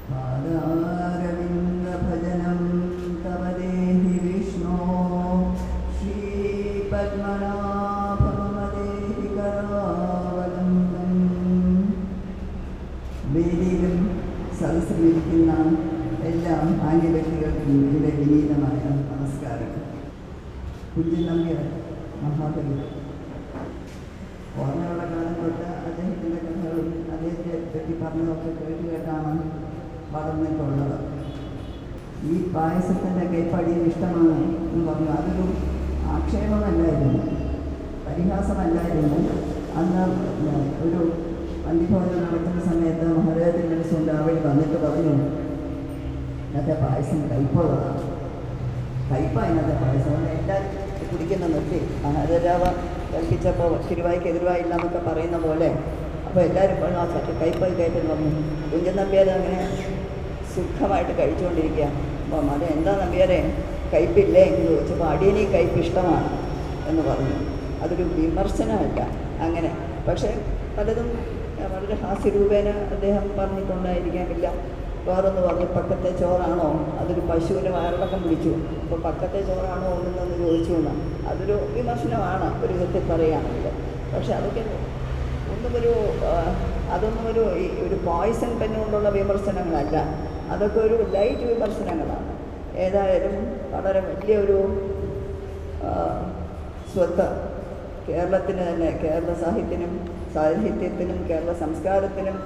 പാദാരവിന്ദഭജനം തവ ദേഹി വിഷ്ണോ ശ്രീപത്മനാഭമദേഹി കരാവലംബം. വേദിയിലും സദസ്സിലിരിക്കുന്ന എല്ലാ മാന്യവ്യക്തികൾക്കും എൻ്റെ വിനീതമായ നമസ്കാരം. കുഞ്ചൻ നമ്പ്യാർ മഹാകവി. ഓർമ്മയുള്ള കാലം തൊട്ട് അദ്ദേഹത്തിൻ്റെ കഥകളും അദ്ദേഹത്തെ പറ്റി പറഞ്ഞതൊക്കെ കേട്ടാണ് വളർന്നിട്ടുള്ളത്. ഈ പായസത്തിൻ്റെ കൈപ്പടിയും ഇഷ്ടമാണ് എന്ന് പറഞ്ഞു. അതൊരു ആക്ഷേപമല്ലായിരുന്നു, പരിഹാസമല്ലായിരുന്നു. അന്ന് ഒരു പന്തിഭോജനം നടക്കുന്ന സമയത്ത് മഹാരാജൻ്റെ മനസ്സുകൊണ്ട് അവിടെ വന്നിട്ട് പറഞ്ഞു, ഇന്നത്തെ പായസം കയ്പുള്ളതാണ്, കയ്പ ഇന്നത്തെ പായസം. അതുകൊണ്ട് എല്ലാവരും കുടിക്കുന്ന നിർത്തി. മഹാരാജാവ് കൽപ്പിച്ചപ്പോൾ തിരുവായ്ക്ക് എതിരുവായില്ല എന്നൊക്കെ പറയുന്ന പോലെ അപ്പോൾ എല്ലാവരും പറഞ്ഞു ആ ചട്ടി കയ്പെന്ന് പറഞ്ഞു. കുഞ്ചൻ നമ്പ്യാർ അങ്ങനെ സുഖമായിട്ട് കഴിച്ചുകൊണ്ടിരിക്കുക. അപ്പം അത് എന്താ നമ്പ്യാരെ കയ്പില്ലേ എന്ന് ചോദിച്ചപ്പോൾ അടിയന് ഈ കയ്പ് ഇഷ്ടമാണ് എന്ന് പറഞ്ഞു. അതൊരു വിമർശനമല്ല അങ്ങനെ. പക്ഷേ പലതും വളരെ ഹാസ്യരൂപേണ അദ്ദേഹം പറഞ്ഞിട്ടുണ്ടായിരിക്കാമില്ല. വേറൊന്ന് പറഞ്ഞു, പക്കത്തെ ചോറാണോ, അതൊരു പശുവിന് വയറിളക്കം പിടിച്ചു, അപ്പോൾ പക്കത്തെ ചോറാണോ ഒന്നെന്ന് ചോദിച്ചു എന്നാണ്. അതൊരു വിമർശനമാണ് ഒരു വിധത്തിൽ പറയുകയാണെങ്കിൽ. പക്ഷെ അതൊക്കെ അതൊന്നും ഒരു പോയിസൺ പെന്നുകൊണ്ടുള്ള വിമർശനങ്ങളല്ല. അതൊക്കെ ഒരു ലൈറ്റ് വിമർശനങ്ങളാണ്. ഏതായാലും വളരെ വലിയൊരു സ്വത്ത് കേരളത്തിന് തന്നെ, കേരള സാഹിത്യത്തിനും കേരള സംസ്കാരത്തിനും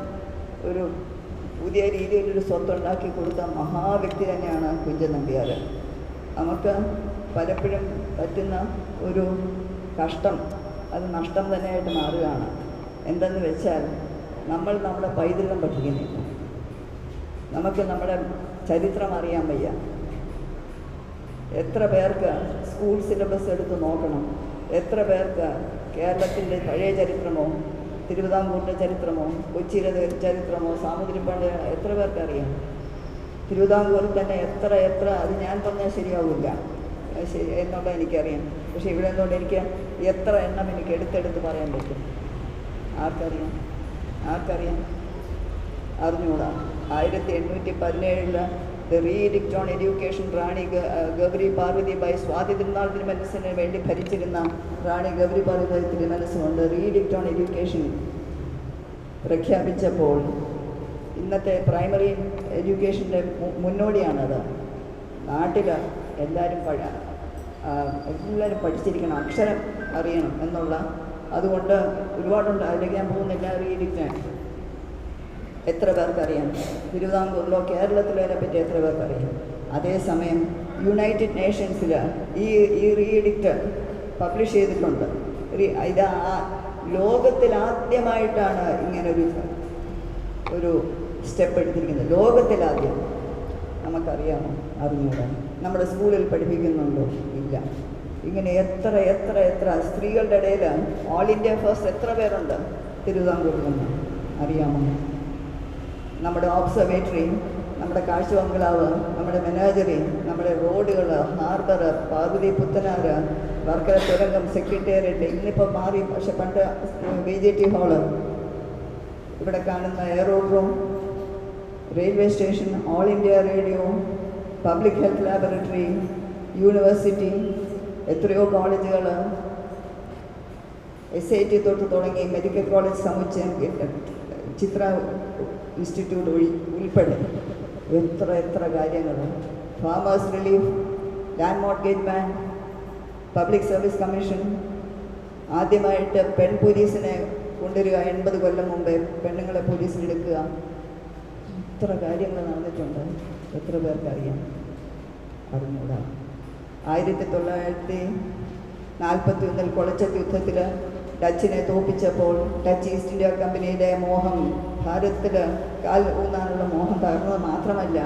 ഒരു പുതിയ രീതിയിലൊരു സ്വത്തുണ്ടാക്കി കൊടുത്ത മഹാവ്യക്തി തന്നെയാണ് കുഞ്ചൻ നമ്പ്യാർ. നമുക്ക് പലപ്പോഴും പറ്റുന്ന ഒരു കഷ്ടം, അത് നഷ്ടം തന്നെയായിട്ട് മാറുകയാണ്. എന്തെന്ന് വെച്ചാൽ നമ്മുടെ പൈതൃകം പഠിക്കുന്നില്ല. നമുക്ക് നമ്മുടെ ചരിത്രം അറിയാൻ വയ്യ. എത്ര പേർക്ക് സ്കൂൾ സിലബസ് എടുത്ത് നോക്കണം, എത്ര പേർക്ക് കേരളത്തിൻ്റെ പഴയ ചരിത്രമോ തിരുവിതാംകൂറിൻ്റെ ചരിത്രമോ കൊച്ചിയിലെ ചരിത്രമോ സാമുദ്രിപ്പാണ്ട് എത്ര പേർക്ക് അറിയാം? തിരുവിതാംകൂറിൽ തന്നെ എത്ര അത് ഞാൻ പറഞ്ഞാൽ ശരിയാവില്ല എന്നുള്ളത് എനിക്കറിയാം. പക്ഷേ ഇവിടെ എന്തുകൊണ്ട് എനിക്ക് എത്ര എണ്ണം എനിക്ക് എടുത്തെടുത്ത് പറയാൻ പറ്റും? ആർക്കറിയാം? അറിഞ്ഞൂടാ. 1817 ദ റീഡിക്റ്റ് ഓൺ എഡ്യൂക്കേഷൻ റാണി ഗൗരി പാർവതിബായി സ്വാതി തിരുനാൾ തിരുമനസ്സിന് വേണ്ടി ഭരിച്ചിരുന്ന റാണി ഗൗരി പാർവതിബായി തിരുമനസ്സുകൊണ്ട് റീഡിക്റ്റ് ഓൺ എഡ്യൂക്കേഷൻ പ്രഖ്യാപിച്ചപ്പോൾ ഇന്നത്തെ പ്രൈമറി എഡ്യൂക്കേഷൻ്റെ മുന്നോടിയാണത്. നാട്ടിൽ എല്ലാവരും പഠിച്ചിരിക്കണം, അക്ഷരം അറിയണം എന്നുള്ള അതുകൊണ്ട് ഒരുപാടുണ്ട്. അതിലേക്ക് ഞാൻ പോകുന്നില്ല. റീഡിക്റ്റ് എത്ര പേർക്കറിയാം? തിരുവിതാംകൂറിലോ കേരളത്തിലോ അതിനെപ്പറ്റി എത്ര പേർക്കറിയാം? അതേസമയം യുണൈറ്റഡ് നേഷൻസിൽ ഈ റീഡിക്റ്റ് പബ്ലിഷ് ചെയ്തിട്ടുണ്ട്. ഇത് ലോകത്തിൽ ആദ്യമായിട്ടാണ് ഇങ്ങനൊരു സ്റ്റെപ്പ് എടുത്തിരിക്കുന്നത്. ലോകത്തിലാദ്യം. നമുക്കറിയാമോ? അറിഞ്ഞൂടാ. നമ്മുടെ സ്കൂളിൽ പഠിപ്പിക്കുന്നുണ്ടോ? ഇല്ല. ഇങ്ങനെ എത്ര സ്ത്രീകളുടെ ഇടയിൽ ഓൾ ഇന്ത്യ ഫസ്റ്റ് എത്ര പേരുണ്ട് തിരുവിതാംകൂറിൽ നിന്ന്? അറിയാമോ? നമ്മുടെ ഒബ്സർവേറ്ററി, നമ്മുടെ കാഴ്ച ബംഗ്ലാവ്, നമ്മുടെ മെനാജറി, നമ്മുടെ റോഡുകൾ, ഹാർബർ, പാർവതി പുത്തനാർ, വർക്കല തുരങ്കം, സെക്രട്ടേറിയറ്റ്, ഇന്നിപ്പോൾ മാറി. പക്ഷെ പണ്ട് BJT ഹാള്, ഇവിടെ കാണുന്ന aerodrome, railway station, all India radio, public health laboratory, university, എത്രയോ കോളേജുകൾ, SIT തൊട്ട് തുടങ്ങി മെഡിക്കൽ കോളേജ് സമുച്ചയം, ചിത്ര ഇൻസ്റ്റിറ്റ്യൂട്ട് ഉൾപ്പെടെ എത്ര കാര്യങ്ങൾ. Farmers relief, land mortgage ban, public service commission, ആദ്യമായിട്ട് പെൺ പോലീസിനെ കൊണ്ടുവരിക, 80 കൊല്ലം മുമ്പേ പെണ്ണുങ്ങളെ പോലീസിലെടുക്കുക. ഇത്ര കാര്യങ്ങൾ നടന്നിട്ടുണ്ട്. എത്ര പേർക്കറിയാം? അറിഞ്ഞൂടാ. 1941 കൊളച്ചത്ത് യുദ്ധത്തിൽ ഡച്ചിനെ തോൽപ്പിച്ചപ്പോൾ ഡച്ച് ഈസ്റ്റ് ഇന്ത്യ കമ്പനിയുടെ മോഹം, ഭാരതത്തിൽ കാൽ ഊന്നാനുള്ള മോഹം തകർന്നത് മാത്രമല്ല,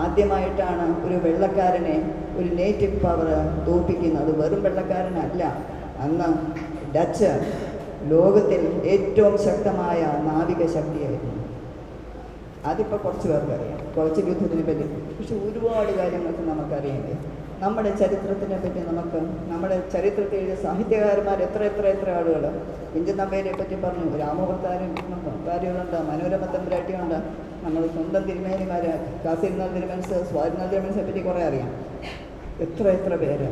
ആദ്യമായിട്ടാണ് ഒരു വെള്ളക്കാരനെ, ഒരു നേറ്റീവ് പവർ തോൽപ്പിക്കുന്നത്. വെറും വെള്ളക്കാരനല്ല. അന്ന് ഡച്ച് ലോകത്തിൽ ഏറ്റവും ശക്തമായ നാവിക ശക്തിയായിരുന്നു. അതിപ്പോൾ കുറച്ച് പേർക്കറിയാം കൊളച്ചത്ത് യുദ്ധത്തിനെ പറ്റി. പക്ഷെ ഒരുപാട് കാര്യങ്ങൾക്ക് നമുക്കറിയാം. നമ്മുടെ ചരിത്രത്തിനെ പറ്റി നമ്മുടെ ചരിത്രത്തിൽ എഴുതിയ സാഹിത്യകാരന്മാർ എത്ര ആളുകൾ. കുഞ്ചൻ നമ്പ്യാരെ പറ്റി പറഞ്ഞു, രാമഭർത്താരുണ്ട്, മനോരമ തമ്പുരാട്ടിയുണ്ട്, നമ്മൾ സ്വന്തം തിരുമേനിമാർ, കാസിരുന്നാൾ തിരുമനസ്, സ്വാതിനാൾ തിരുമനസിനെ പറ്റി കുറേ അറിയാം. എത്ര പേര്.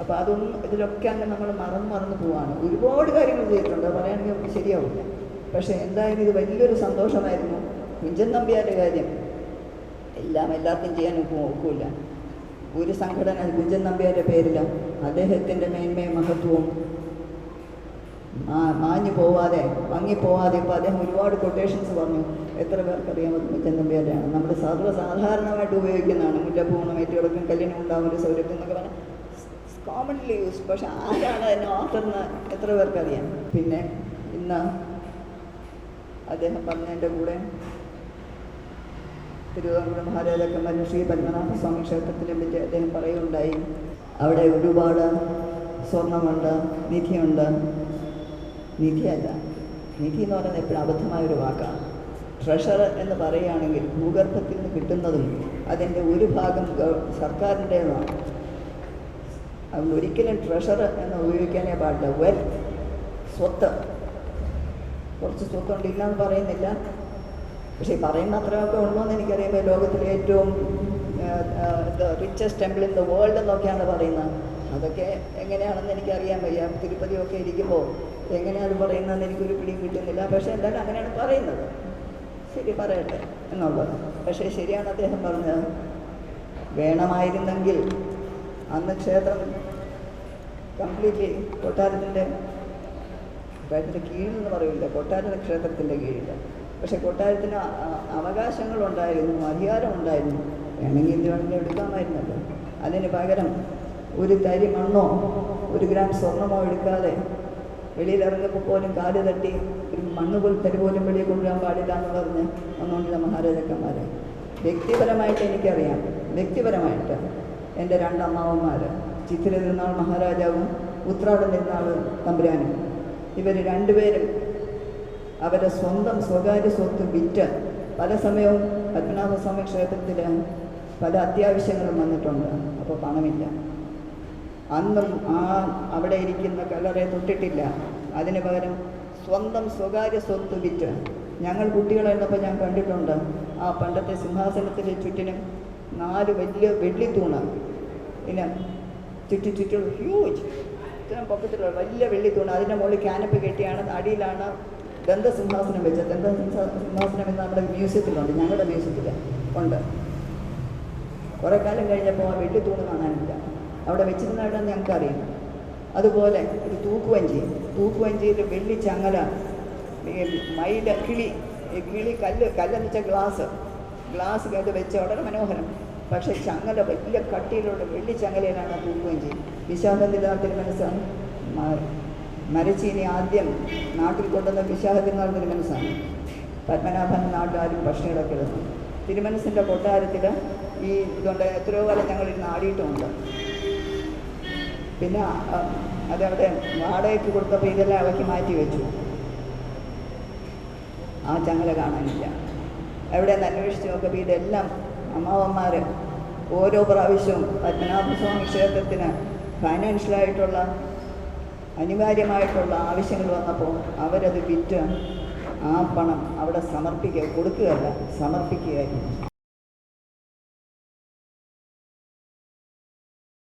അപ്പോൾ അതൊന്നും ഇതിലൊക്കെ അങ്ങ് നമ്മൾ മറന്നു പോവാണ്. ഒരുപാട് കാര്യങ്ങൾ ചെയ്തിട്ടുണ്ട്, പറയുകയാണെങ്കിൽ ശരിയാവില്ല. പക്ഷേ എന്തായാലും ഇത് വലിയൊരു സന്തോഷമായിരുന്നു. കുഞ്ചൻ നമ്പ്യാരുടെ കാര്യം എല്ലാവർക്കും ചെയ്യാൻ ഒക്കില്ല. ഒരു സംഘടന കുഞ്ചൻ നമ്പ്യാരുടെ പേരിൽ അദ്ദേഹത്തിൻ്റെ മേന്മയും മഹത്വവും മങ്ങിപ്പോവാതെ ഇപ്പോൾ അദ്ദേഹം ഒരുപാട് കൊട്ടേഷൻസ് പറഞ്ഞു. എത്ര പേർക്കറിയാം കുഞ്ചൻ നമ്പ്യാരെയാണ്? നമ്മൾ സാധാരണമായിട്ട് ഉപയോഗിക്കുന്നതാണ്. മുല്ലപ്പൂണം ഏറ്റുകിടക്കും, കല്ലിനും ഉണ്ടാവും ഒരു സൗരഭ്യം എന്നൊക്കെ പറഞ്ഞാൽ കോമൺലി യൂസ്. പക്ഷെ ആരാണ് അതിന് ഓത്തർന്ന് എത്ര പേർക്കറിയാം? പിന്നെ ഇന്ന് അദ്ദേഹം പറഞ്ഞതിൻ്റെ കൂടെ തിരുവിതാംകൂർ മഹാരാജാക്കന്മാരും ശ്രീ പത്മനാഭസ്വാമി ക്ഷേത്രത്തിനെ പറ്റി അദ്ദേഹം പറയുകയുണ്ടായി. അവിടെ ഒരുപാട് സ്വർണമുണ്ട്, നിധിയുണ്ട്. നിധിയല്ല, നിധി എന്ന് പറയുന്നത് എപ്പോഴും അബദ്ധമായൊരു വാക്കാണ്. ട്രഷർ എന്ന് പറയുകയാണെങ്കിൽ ഭൂഗർഭത്തിൽ നിന്ന് കിട്ടുന്നതും അതിൻ്റെ ഒരു ഭാഗം സർക്കാരിൻ്റേതാണ്. അതുകൊണ്ട് ഒരിക്കലും ട്രഷർ എന്ന് ഉപയോഗിക്കാനേ പാടില്ല. വെൽത്ത്, സ്വത്ത്, കുറച്ച് സ്വത്തുണ്ട്, ഇല്ലാന്ന് പറയുന്നില്ല. പക്ഷേ പറയുന്ന അത്രയൊക്കെ ഉണ്ടോയെന്ന് എനിക്കറിയുമ്പോൾ ലോകത്തിലെ ഏറ്റവും richest temple in the world എന്നൊക്കെയാണ് പറയുന്നത്. അതൊക്കെ എങ്ങനെയാണെന്ന് എനിക്കറിയാൻ വയ്യ. തിരുപ്പതിയൊക്കെ ഇരിക്കുമ്പോൾ എങ്ങനെയാണ് പറയുന്നതെന്ന് എനിക്കൊരു പിടിയും കിട്ടുന്നില്ല. പക്ഷേ എന്തായാലും അങ്ങനെയാണ് പറയുന്നത്. ശരി, പറയട്ടെ എന്നുള്ളത്. പക്ഷേ ശരിയാണ് അദ്ദേഹം പറഞ്ഞത്. വേണമായിരുന്നെങ്കിൽ അന്ന് ക്ഷേത്രം കംപ്ലീറ്റ്ലി കൊട്ടാരത്തിൻ്റെ കീഴിൽ എന്ന് പറയില്ല, കൊട്ടാര ക്ഷേത്രത്തിൻ്റെ കീഴിൽ. പക്ഷെ കൊട്ടാരത്തിന് അവകാശങ്ങളുണ്ടായിരുന്നു, അധികാരമുണ്ടായിരുന്നു. വേണമെങ്കിൽ എന്ത് വേണമെങ്കിലും എടുക്കാമായിരുന്നല്ലോ. അതിന് പകരം ഒരു തരി മണ്ണോ ഒരു ഗ്രാം സ്വർണമോ എടുക്കാതെ വെളിയിലിറങ്ങുമ്പോൾ പോലും കാല് തട്ടി ഒരു തരി പോലും വെളിയിൽ കൊണ്ടുവരാൻ പാടില്ല എന്ന് പറഞ്ഞ് വന്നുകൊണ്ടിരുന്ന മഹാരാജാക്കന്മാരെ വ്യക്തിപരമായിട്ട് എനിക്കറിയാം. വ്യക്തിപരമായിട്ട് എൻ്റെ രണ്ടമ്മാവന്മാർ, ചിത്തിര തിരുനാൾ മഹാരാജാവും ഉത്രാടം തിരുനാൾ തമ്പുരാനും, ഇവർ രണ്ടുപേരും അവരുടെ സ്വന്തം സ്വകാര്യ സ്വത്ത് വിറ്റ് പല സമയവും പത്മനാഭസ്വാമി ക്ഷേത്രത്തിൽ പല അത്യാവശ്യങ്ങളും വന്നിട്ടുണ്ട്. അപ്പോൾ പണമില്ല. അന്നും അവിടെ ഇരിക്കുന്ന കല്ലറയെ തൊട്ടിട്ടില്ല. അതിന് പകരം സ്വന്തം സ്വകാര്യ സ്വത്ത് വിറ്റ്, ഞങ്ങൾ കുട്ടികളായിരുന്നപ്പോൾ ഞാൻ കണ്ടിട്ടുണ്ട്, ആ പണ്ടത്തെ സിംഹാസനത്തിൻ്റെ ചുറ്റിനും 4 വലിയ വെള്ളിത്തൂണ്, പിന്നെ ചുറ്റും ഹ്യൂജ് ഇത്രയും പൊക്കത്തിലുള്ള വലിയ വെള്ളിത്തൂണ്, അതിൻ്റെ മുകളിൽ ക്യാനപ്പ് കെട്ടിയാണ്, അടിയിലാണ് ദന്തസിംഹാസനം വെച്ചത്. ദന്തസിംഹാസനം എന്ന് നമ്മുടെ മ്യൂസിയത്തിലുണ്ട്, ഞങ്ങളുടെ മ്യൂസിയത്തിൽ ഉണ്ട്. കുറേ കാലം കഴിഞ്ഞപ്പോൾ ആ വെള്ളിത്തൂണ് കാണാനില്ല. അവിടെ വെച്ചിരുന്നതാണെന്ന് ഞങ്ങൾക്കറിയാം. അതുപോലെ ഒരു തൂക്കുവഞ്ചിയിൽ വെള്ളി ചങ്ങല, കിളി കല്ലെന്ന് വെച്ചാൽ ഗ്ലാസ് അത് വെച്ച വളരെ മനോഹരം. പക്ഷേ ചങ്ങല വലിയ കട്ടിയിലുള്ള വെള്ളി ചങ്ങലയിലാണ് തൂക്കുവഞ്ചി. വിശാഖതിരുനാൾ തിരുമനസ്സാണ് മരച്ചീനി ആദ്യം നാട്ടിൽ കൊണ്ടുവന്ന വിശാഖതിരുനാൾ തിരുമനസ്സാണ്. പത്മനാഭൻ നാട്ടിലാരും ഭക്ഷണം കിടക്കരുത്. തിരുമനസിൻ്റെ കൊട്ടാരത്തിൽ ഈ ഇതുകൊണ്ട് എത്രയോ കാലം ഞങ്ങളിരുന്ന് ആടിയിട്ടുമുണ്ട്. പിന്നെ അതവിടെ വാടകയ്ക്ക് കൊടുത്തപ്പോൾ ഇതെല്ലാം ഇളക്കി മാറ്റി വെച്ചു. ആ ചങ്ങല കാണാനില്ല. എവിടെയെന്ന് അന്വേഷിച്ച് നോക്കുമ്പോൾ ഇതെല്ലാം അമ്മാവന്മാർ ഓരോ പ്രാവശ്യവും പത്മനാഭസ്വാമി ക്ഷേത്രത്തിന് ഫൈനാൻഷ്യലായിട്ടുള്ള അനിവാര്യമായിട്ടുള്ള ആവശ്യങ്ങൾ വന്നപ്പോൾ അവരത് വിറ്റ് ആ പണം അവിടെ കൊടുക്കുകയല്ല, സമർപ്പിക്കുകയായിരുന്നു.